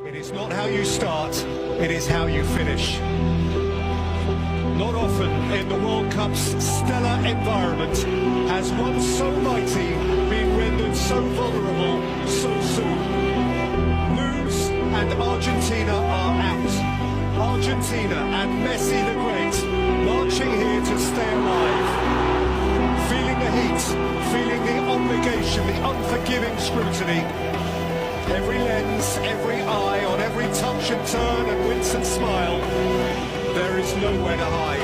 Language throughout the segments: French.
It is not how you start, it is how you finish. Not often in the World Cup's stellar environment has one so mighty been rendered so vulnerable so soon. Lose and Argentina are out. Argentina and Messi the Great marching here to stay alive. Feeling the heat, feeling the obligation, the unforgiving scrutiny. Every lens, every eye, on every touch and turn and wince and smile. There is nowhere to hide.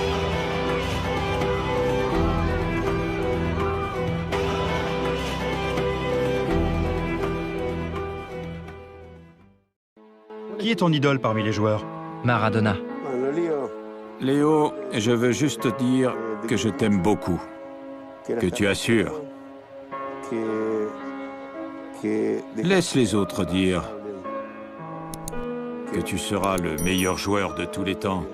Qui est ton idole parmi les joueurs? Maradona. Léo, je veux juste te dire que je t'aime beaucoup, que tu assures. Laisse les autres dire que tu seras le meilleur joueur de tous les temps.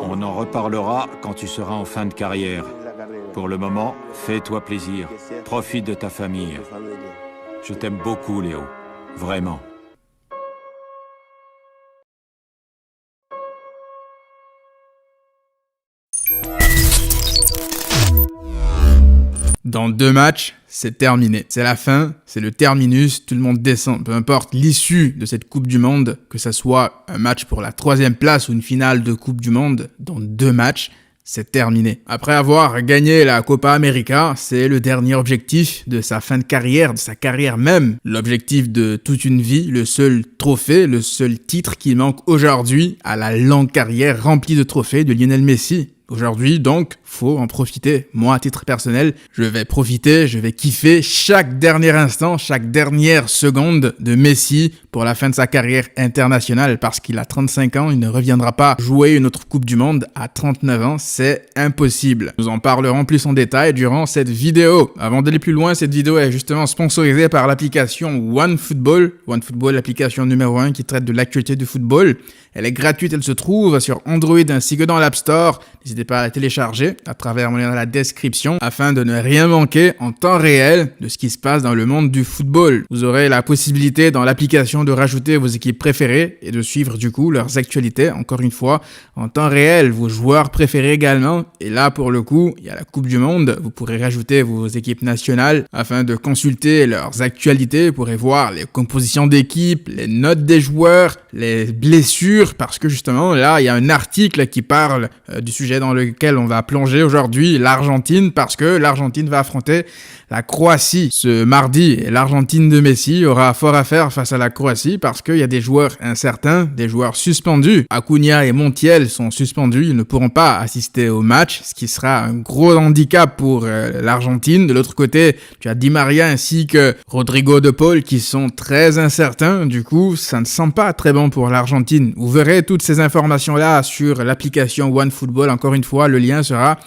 On en reparlera quand tu seras en fin de carrière. Pour le moment, fais-toi plaisir. Profite de ta famille. Je t'aime beaucoup, Léo. Vraiment. Dans 2 matchs, c'est terminé. C'est la fin, c'est le terminus, tout le monde descend. Peu importe l'issue de cette Coupe du Monde, que ça soit un match pour la 3e place ou une finale de Coupe du Monde, dans 2 matchs, c'est terminé. Après avoir gagné la Copa América, c'est le dernier objectif de sa fin de carrière, de sa carrière même. L'objectif de toute une vie, le seul trophée, le seul titre qui manque aujourd'hui à la longue carrière remplie de trophées de Lionel Messi. Aujourd'hui, donc, faut en profiter. Moi, à titre personnel, je vais profiter, je vais kiffer chaque dernier instant, chaque dernière seconde de Messi pour la fin de sa carrière internationale parce qu'il a 35 ans, il ne reviendra pas jouer une autre Coupe du Monde à 39 ans, c'est impossible. Nous en parlerons plus en détail durant cette vidéo. Avant d'aller plus loin, cette vidéo est justement sponsorisée par l'application OneFootball. OneFootball, l'application numéro 1 qui traite de l'actualité du football. Elle est gratuite, elle se trouve sur Android ainsi que dans l'App Store. N'hésitez pas à la télécharger à travers mon lien dans la description afin de ne rien manquer en temps réel de ce qui se passe dans le monde du football. Vous aurez la possibilité dans l'application de rajouter vos équipes préférées et de suivre du coup leurs actualités, encore une fois, en temps réel, vos joueurs préférés également. Et là, pour le coup, il y a la Coupe du Monde. Vous pourrez rajouter vos équipes nationales afin de consulter leurs actualités. Vous pourrez voir les compositions d'équipes, les notes des joueurs, les blessures, parce que justement, là, il y a un article qui parle du sujet dans lequel on va plonger aujourd'hui, l'Argentine, parce que l'Argentine va affronter la Croatie ce mardi. Et l'Argentine de Messi aura fort à faire face à la Croatie parce qu'il y a des joueurs incertains, des joueurs suspendus. Acuna et Montiel sont suspendus, ils ne pourront pas assister au match, ce qui sera un gros handicap pour l'Argentine. De l'autre côté, tu as Di Maria ainsi que Rodrigo de Paul qui sont très incertains. Du coup, ça ne sent pas très bon pour l'Argentine. Vous verrez toutes ces informations-là sur l'application OneFootball. Encore une fois, le lien sera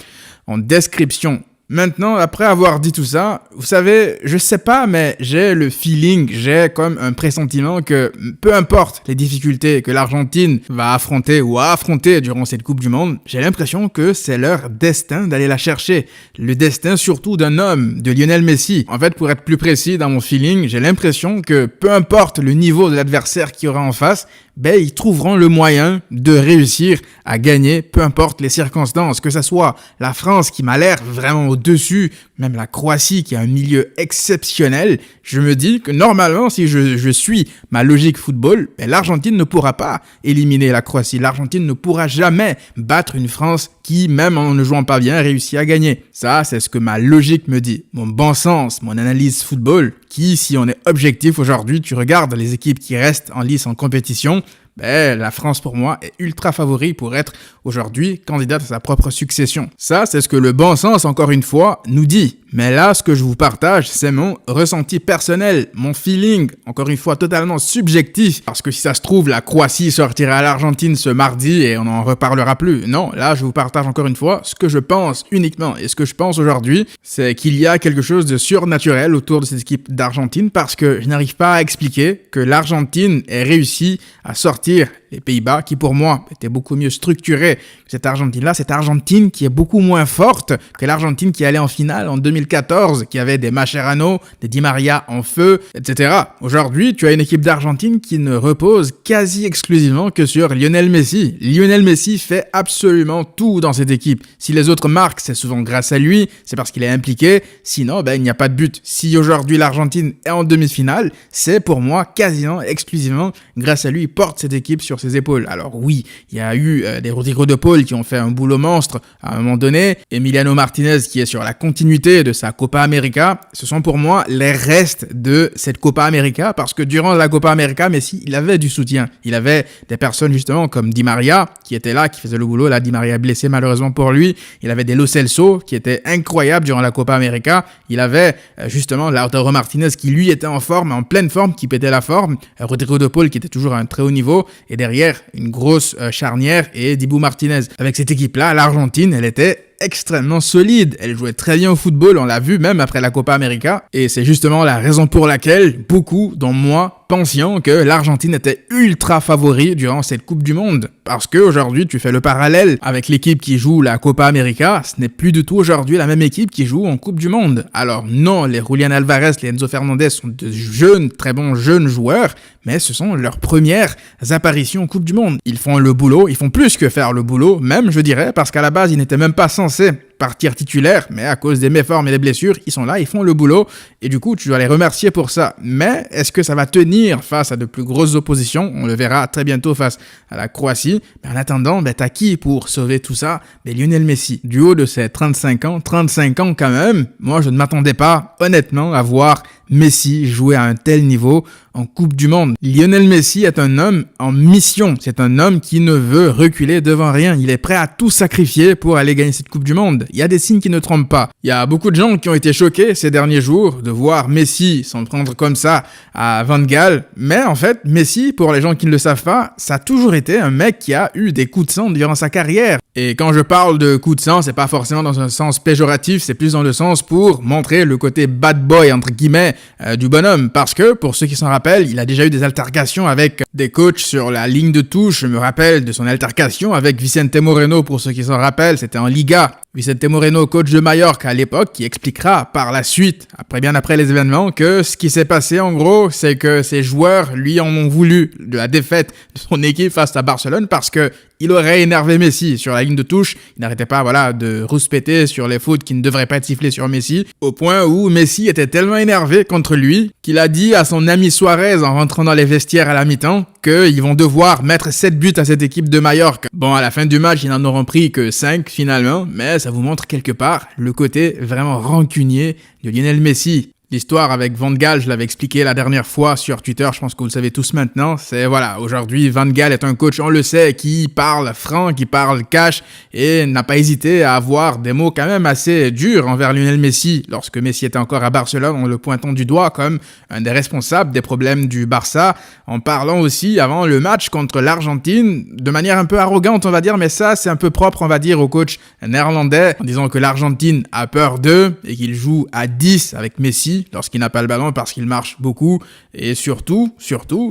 en description. Maintenant, après avoir dit tout ça, vous savez, je sais pas, mais j'ai le feeling, j'ai comme un pressentiment que peu importe les difficultés que l'Argentine va affronter ou a affronté durant cette Coupe du Monde, j'ai l'impression que c'est leur destin d'aller la chercher. Le destin surtout d'un homme, de Lionel Messi. En fait, pour être plus précis dans mon feeling, j'ai l'impression que peu importe le niveau de l'adversaire qu'il y aura en face, ben, ils trouveront le moyen de réussir à gagner, peu importe les circonstances, que ça soit la France qui m'a l'air vraiment au-dessus, même la Croatie qui a un milieu exceptionnel. Je me dis que normalement, si je suis ma logique football, ben, l'Argentine ne pourra pas éliminer la Croatie. L'Argentine ne pourra jamais battre une France qui, même en ne jouant pas bien, réussit à gagner. Ça, c'est ce que ma logique me dit. Mon bon sens, mon analyse football, qui, si on est objectif aujourd'hui, tu regardes les équipes qui restent en lice en compétition, ben, la France, pour moi, est ultra favori pour être aujourd'hui candidate à sa propre succession. Ça, c'est ce que le bon sens, encore une fois, nous dit. Mais là, ce que je vous partage, c'est mon ressenti personnel, mon feeling, encore une fois, totalement subjectif. Parce que si ça se trouve, la Croatie sortira à l'Argentine ce mardi et on n'en reparlera plus. Non, là, je vous partage encore une fois ce que je pense uniquement. Et ce que je pense aujourd'hui, c'est qu'il y a quelque chose de surnaturel autour de cette équipe d'Argentine parce que je n'arrive pas à expliquer que l'Argentine ait réussi à sortir sortir les Pays-Bas, qui pour moi étaient beaucoup mieux structurés que cette Argentine-là. Cette Argentine qui est beaucoup moins forte que l'Argentine qui allait en finale en 2014, qui avait des Mascherano, des Di Maria en feu, etc. Aujourd'hui, tu as une équipe d'Argentine qui ne repose quasi exclusivement que sur Lionel Messi. Lionel Messi fait absolument tout dans cette équipe. Si les autres marquent, c'est souvent grâce à lui, c'est parce qu'il est impliqué. Sinon, il n'y a pas de but. Si aujourd'hui l'Argentine est en demi-finale, c'est pour moi quasiment exclusivement grâce à lui. Il porte cette équipe sur ses épaules. Alors oui, il y a eu des Rodrigo de Paul qui ont fait un boulot monstre à un moment donné. Emiliano Martinez qui est sur la continuité de sa Copa América. Ce sont pour moi les restes de cette Copa América parce que durant la Copa América, Messi, il avait du soutien. Il avait des personnes justement comme Di Maria qui était là, qui faisait le boulot. Là, Di Maria blessé malheureusement pour lui. Il avait des Lo Celso qui étaient incroyables durant la Copa América. Il avait justement Lautaro Martinez qui lui était en forme, en pleine forme, qui pétait la forme. Rodrigo de Paul qui était toujours à un très haut niveau. Et derrière, une grosse charnière et Dibu Martinez. Avec cette équipe-là, l'Argentine, elle était extrêmement solide. Elle jouait très bien au football, on l'a vu même après la Copa América. Et c'est justement la raison pour laquelle beaucoup, dont moi, pensions que l'Argentine était ultra favori durant cette Coupe du Monde. Parce qu'aujourd'hui, tu fais le parallèle avec l'équipe qui joue la Copa América, ce n'est plus du tout aujourd'hui la même équipe qui joue en Coupe du Monde. Alors non, les Julián Alvarez, les Enzo Fernandez sont de jeunes, très bons jeunes joueurs, mais ce sont leurs premières apparitions en Coupe du Monde. Ils font le boulot, ils font plus que faire le boulot, même je dirais, parce qu'à la base, ils n'étaient même pas censés partir titulaires, mais à cause des méformes et des blessures, ils sont là, ils font le boulot, et du coup, tu dois les remercier pour ça. Mais est-ce que ça va tenir face à de plus grosses oppositions? On le verra très bientôt face à la Croatie. Mais en attendant, t'as qui pour sauver tout ça? Lionel Messi. Du haut de ses 35 ans quand même, moi je ne m'attendais pas, honnêtement, à voir Messi jouer à un tel niveau en Coupe du Monde. Lionel Messi est un homme en mission. C'est un homme qui ne veut reculer devant rien. Il est prêt à tout sacrifier pour aller gagner cette Coupe du Monde. Il y a des signes qui ne trompent pas. Il y a beaucoup de gens qui ont été choqués ces derniers jours de voir Messi s'en prendre comme ça à Van Gaal. Mais en fait, Messi, pour les gens qui ne le savent pas, ça a toujours été un mec qui a eu des coups de sang durant sa carrière. Et quand je parle de coups de sang, c'est pas forcément dans un sens péjoratif, c'est plus dans le sens pour montrer le côté bad boy, entre guillemets, du bonhomme. Parce que, pour ceux qui s'en rappellent, il a déjà eu des altercations avec des coachs sur la ligne de touche. Je me rappelle de son altercation avec Vicente Moreno, pour ceux qui s'en rappellent, c'était en Liga. Vicente Moreno, coach de Mallorca à l'époque, qui expliquera par la suite, bien après les événements, que ce qui s'est passé en gros, c'est que ses joueurs lui en ont voulu de la défaite de son équipe face à Barcelone parce que il aurait énervé Messi sur la ligne de touche. Il n'arrêtait pas, de rouspéter sur les fautes qui ne devraient pas être sifflées sur Messi, au point où Messi était tellement énervé contre lui qu'il a dit à son ami Suarez en rentrant dans les vestiaires à la mi-temps qu'ils vont devoir mettre 7 buts à cette équipe de Mallorca. Bon, à la fin du match, ils n'en auront pris que 5 finalement, mais ça vous montre quelque part le côté vraiment rancunier de Lionel Messi. L'histoire avec Van Gaal, je l'avais expliqué la dernière fois sur Twitter, je pense que vous le savez tous maintenant, c'est aujourd'hui Van Gaal est un coach, on le sait, qui parle franc, qui parle cash et n'a pas hésité à avoir des mots quand même assez durs envers Lionel Messi lorsque Messi était encore à Barcelone, en le pointant du doigt comme un des responsables des problèmes du Barça, en parlant aussi avant le match contre l'Argentine, de manière un peu arrogante on va dire, mais ça c'est un peu propre on va dire au coach néerlandais, en disant que l'Argentine a peur d'eux et qu'il joue à 10 avec Messi lorsqu'il n'a pas le ballon parce qu'il marche beaucoup. Et surtout,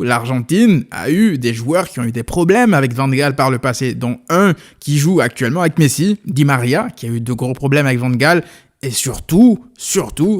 l'Argentine a eu des joueurs qui ont eu des problèmes avec Van Gaal par le passé, dont un qui joue actuellement avec Messi, Di Maria, qui a eu de gros problèmes avec Van Gaal. Et surtout,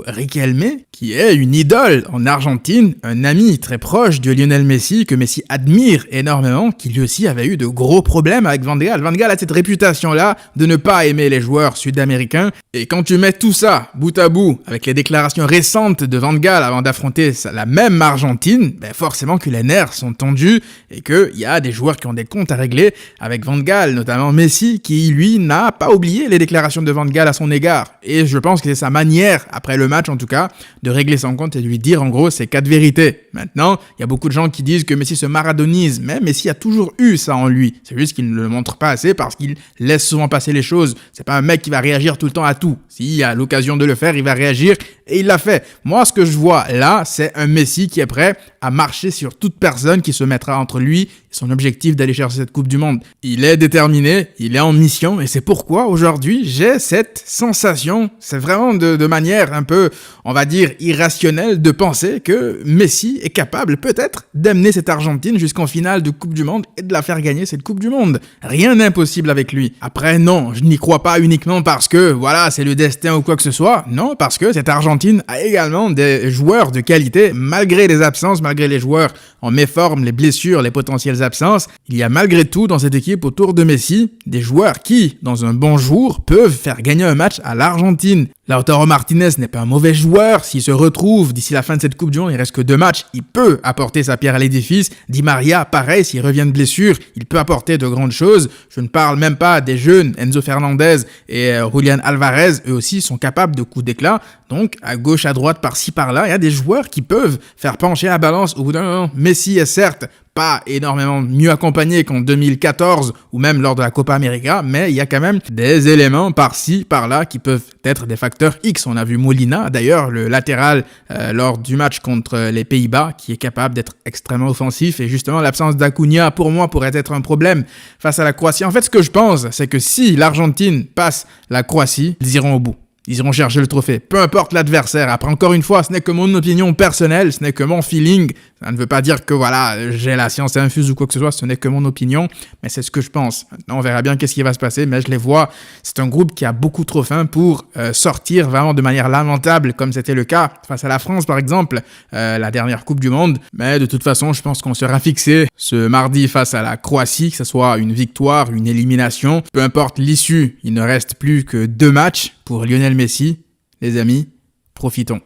Riquelme, qui est une idole en Argentine, un ami très proche de Lionel Messi, que Messi admire énormément, qui lui aussi avait eu de gros problèmes avec Van Gaal. Van Gaal a cette réputation-là de ne pas aimer les joueurs sud-américains. Et quand tu mets tout ça bout à bout, avec les déclarations récentes de Van Gaal avant d'affronter la même Argentine, forcément que les nerfs sont tendus et qu'il y a des joueurs qui ont des comptes à régler avec Van Gaal, notamment Messi, qui lui n'a pas oublié les déclarations de Van Gaal à son égard. Et je pense que c'est sa manière, après le match en tout cas, de régler son compte et de lui dire en gros ces 4 vérités. Maintenant, il y a beaucoup de gens qui disent que Messi se maradonise, mais Messi a toujours eu ça en lui. C'est juste qu'il ne le montre pas assez parce qu'il laisse souvent passer les choses. C'est pas un mec qui va réagir tout le temps à tout. S'il a l'occasion de le faire, il va réagir et il l'a fait. Moi, ce que je vois là, c'est un Messi qui est prêt à marcher sur toute personne qui se mettra entre lui et son objectif d'aller chercher cette Coupe du Monde. Il est déterminé, il est en mission et c'est pourquoi aujourd'hui j'ai cette sensation, c'est vraiment de manière un peu, on va dire, irrationnelle de penser que Messi est capable peut-être d'amener cette Argentine jusqu'en finale de Coupe du Monde et de la faire gagner cette Coupe du Monde. Rien n'est impossible avec lui. Après, non, je n'y crois pas uniquement parce que, voilà, c'est le destin ou quoi que ce soit. Non, parce que cette Argentine a également des joueurs de qualité, malgré les absences, malgré les joueurs en méforme, les blessures, les potentielles absences. Il y a malgré tout dans cette équipe autour de Messi des joueurs qui, dans un bon jour, peuvent faire gagner un match à l'Argentine. Lautaro Martinez n'est pas un mauvais joueur. S'il se retrouve d'ici la fin de cette Coupe du Monde, il reste que 2 matchs, il peut apporter sa pierre à l'édifice. Di Maria, pareil, s'il revient de blessure, il peut apporter de grandes choses. Je ne parle même pas des jeunes Enzo Fernandez et Julián Álvarez, eux aussi sont capables de coups d'éclat. Donc, à gauche, à droite, par-ci, par-là, il y a des joueurs qui peuvent faire pencher la balance au bout d'un moment. Messi est certes pas énormément mieux accompagné qu'en 2014 ou même lors de la Copa América, mais il y a quand même des éléments par-ci, par-là qui peuvent être des facteurs X. On a vu Molina, d'ailleurs, le latéral lors du match contre les Pays-Bas, qui est capable d'être extrêmement offensif, et justement l'absence d'Acuna, pour moi, pourrait être un problème face à la Croatie. En fait, ce que je pense, c'est que si l'Argentine passe la Croatie, ils iront au bout. Ils iront chercher le trophée, peu importe l'adversaire. Après, encore une fois, ce n'est que mon opinion personnelle, ce n'est que mon feeling. Ça ne veut pas dire que, voilà, j'ai la science infuse ou quoi que ce soit, ce n'est que mon opinion, mais c'est ce que je pense. Maintenant, on verra bien qu'est-ce qui va se passer, mais je les vois. C'est un groupe qui a beaucoup trop faim pour sortir vraiment de manière lamentable, comme c'était le cas face à la France, par exemple, la dernière Coupe du Monde. Mais de toute façon, je pense qu'on sera fixé ce mardi face à la Croatie, que ce soit une victoire, une élimination. Peu importe l'issue, il ne reste plus que 2 matchs pour Lionel Messi. Les amis, profitons.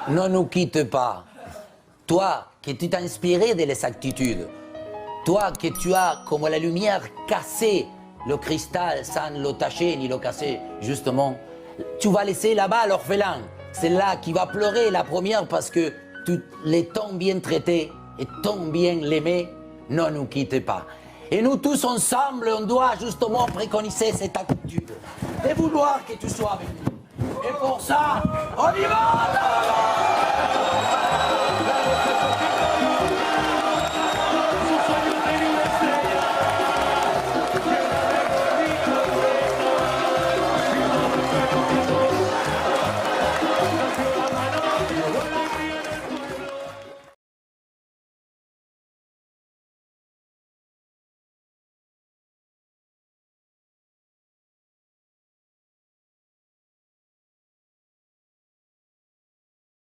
Ne nous quitte pas. Toi, que tu t'es inspiré de l'exactitude. Toi, que tu as, comme la lumière, cassé le cristal sans le tacher ni le casser, justement. Tu vas laisser là-bas l'orphelin. C'est là qui va pleurer la première parce que tu l'es tant bien traité et tant bien l'aimé. Ne nous quitte pas. Et nous tous ensemble, on doit justement préconiser cette attitude. De vouloir que tu sois avec nous. Et pour ça, on y va!